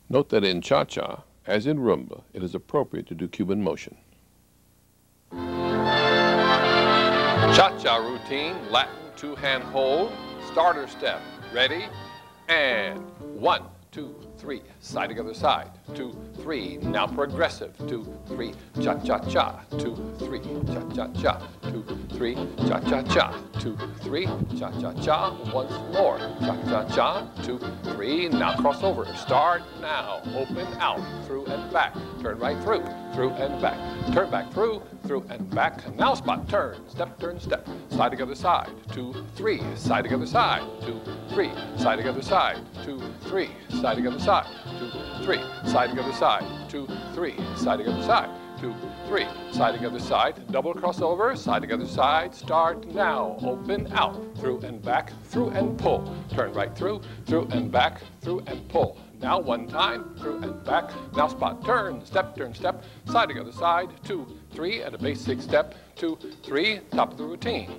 Note that in cha-cha, as in rumba, it is appropriate to do Cuban motion. Cha-cha routine, Latin two-hand hold, starter step. Ready? And 1, 2, 3, side together side, 2, 3, now progressive, 2, 3, cha-cha-cha, 2, 3, cha-cha-cha, 2, 3, cha-cha-cha, 2, 3, cha-cha-cha, once more, cha-cha-cha, 2, 3, now cross over, start now, open out, through and back, turn right through and back, turn back through and back, now spot, turn, step, side together side, 2, 3, side together side, 2, 3, side together side, 2, 3, side together side, 2, 3, side together side, 2, 3, side together side, 2, 3, side together side, double crossover, side together side, start now, open out, through and back, through and pull, turn right through and back, through and pull. Now one time, through and back, now spot, turn, step, side together side, 2, 3, and a basic step, 2, 3, top of the routine.